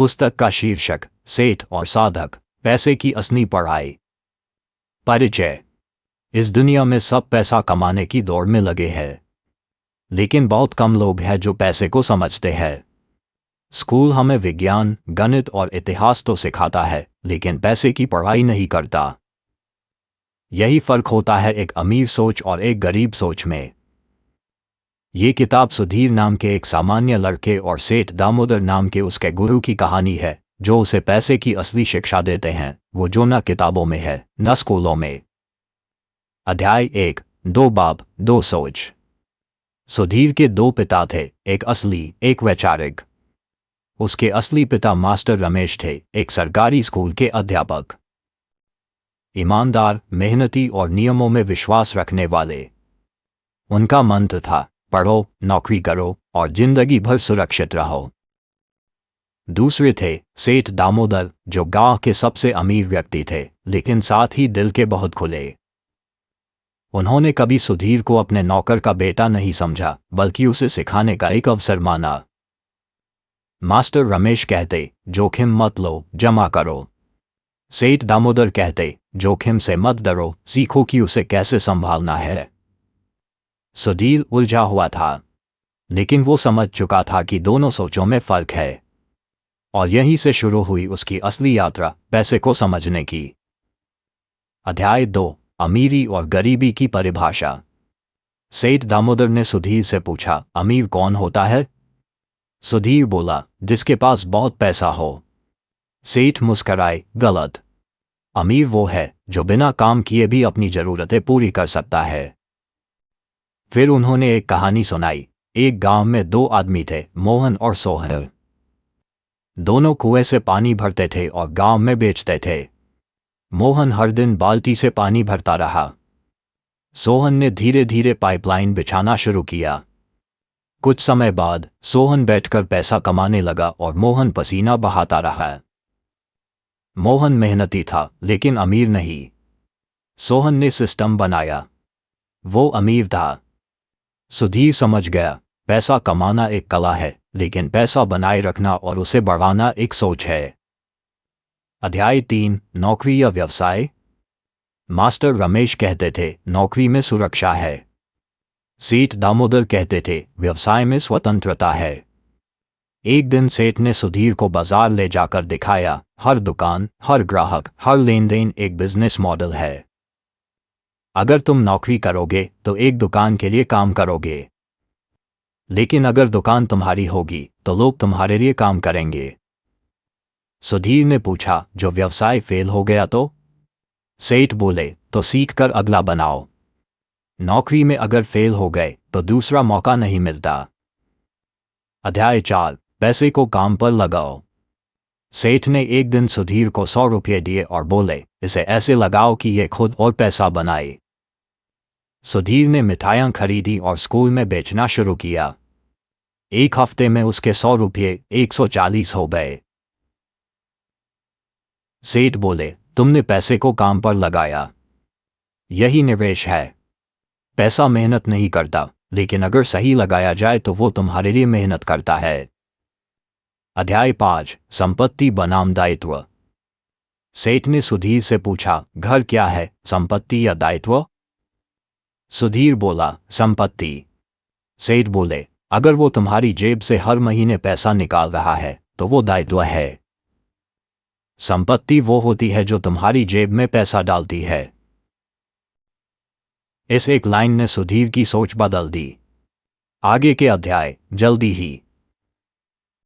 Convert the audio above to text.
पुस्तक का शीर्षक सेठ और साधक, पैसे की असली पढ़ाई। परिचय। इस दुनिया में सब पैसा कमाने की दौड़ में लगे हैं, लेकिन बहुत कम लोग हैं जो पैसे को समझते हैं। स्कूल हमें विज्ञान, गणित और इतिहास तो सिखाता है, लेकिन पैसे की पढ़ाई नहीं करता। यही फर्क होता है एक अमीर सोच और एक गरीब सोच में। ये किताब सुधीर नाम के एक सामान्य लड़के और सेठ दामोदर नाम के उसके गुरु की कहानी है, जो उसे पैसे की असली शिक्षा देते हैं, वो जो न किताबों में है न स्कूलों में। अध्याय 1। दो बाप, दो सोच। सुधीर के दो पिता थे, एक असली, एक वैचारिक। उसके असली पिता मास्टर रमेश थे, एक सरकारी स्कूल के अध्यापक। ईमानदार, मेहनती और नियमों में विश्वास रखने वाले। उनका मंत्र था, पढ़ो, नौकरी करो और जिंदगी भर सुरक्षित रहो। दूसरे थे सेठ दामोदर, जो गांव के सबसे अमीर व्यक्ति थे, लेकिन साथ ही दिल के बहुत खुले। उन्होंने कभी सुधीर को अपने नौकर का बेटा नहीं समझा, बल्कि उसे सिखाने का एक अवसर माना। मास्टर रमेश कहते, जोखिम मत लो, जमा करो। सेठ दामोदर कहते, जोखिम से मत डरो, सीखो कि उसे कैसे संभालना है। सुधीर उलझा हुआ था, लेकिन वो समझ चुका था कि दोनों सोचों में फर्क है, और यहीं से शुरू हुई उसकी असली यात्रा, पैसे को समझने की। अध्याय 2। अमीरी और गरीबी की परिभाषा। सेठ दामोदर ने सुधीर से पूछा, अमीर कौन होता है? सुधीर बोला, जिसके पास बहुत पैसा हो। सेठ मुस्कराए, गलत। अमीर वो है जो बिना काम किए भी अपनी जरूरतें पूरी कर सकता है। फिर उन्होंने एक कहानी सुनाई। एक गांव में दो आदमी थे, मोहन और सोहन। दोनों कुएं से पानी भरते थे और गांव में बेचते थे। मोहन हर दिन बाल्टी से पानी भरता रहा। सोहन ने धीरे धीरे पाइपलाइन बिछाना शुरू किया। कुछ समय बाद सोहन बैठकर पैसा कमाने लगा और मोहन पसीना बहाता रहा। मोहन मेहनती था, लेकिन अमीर नहीं। सोहन ने सिस्टम बनाया, वो अमीर था। सुधीर समझ गया, पैसा कमाना एक कला है, लेकिन पैसा बनाए रखना और उसे बढ़ाना एक सोच है। अध्याय 3। नौकरी या व्यवसाय। मास्टर रमेश कहते थे, नौकरी में सुरक्षा है। सेठ दामोदर कहते थे, व्यवसाय में स्वतंत्रता है। एक दिन सेठ ने सुधीर को बाजार ले जाकर दिखाया, हर दुकान, हर ग्राहक, हर लेन देन एक बिजनेस मॉडल है। अगर तुम नौकरी करोगे तो एक दुकान के लिए काम करोगे, लेकिन अगर दुकान तुम्हारी होगी तो लोग तुम्हारे लिए काम करेंगे। सुधीर ने पूछा, जो व्यवसाय फेल हो गया तो? सेठ बोले, तो सीख कर अगला बनाओ। नौकरी में अगर फेल हो गए तो दूसरा मौका नहीं मिलता। अध्याय 4। पैसे को काम पर लगाओ। सेठ ने एक दिन सुधीर को 100 रुपये दिए और बोले, इसे ऐसे लगाओ कि ये खुद और पैसा बनाए। सुधीर ने मिठाइयाँ खरीदी और स्कूल में बेचना शुरू किया। एक हफ्ते में उसके 100 रुपये 140 हो गए। सेठ बोले, तुमने पैसे को काम पर लगाया। यही निवेश है। पैसा मेहनत नहीं करता, लेकिन अगर सही लगाया जाए तो वो तुम्हारे लिए मेहनत करता है। अध्याय 5। संपत्ति बनाम दायित्व। सेठ ने सुधीर से पूछा, घर क्या है, संपत्ति या दायित्व? सुधीर बोला, संपत्ति। सेठ बोले, अगर वो तुम्हारी जेब से हर महीने पैसा निकाल रहा है तो वो दायित्व है। संपत्ति वो होती है जो तुम्हारी जेब में पैसा डालती है। इस एक लाइन ने सुधीर की सोच बदल दी। आगे के अध्याय जल्दी ही।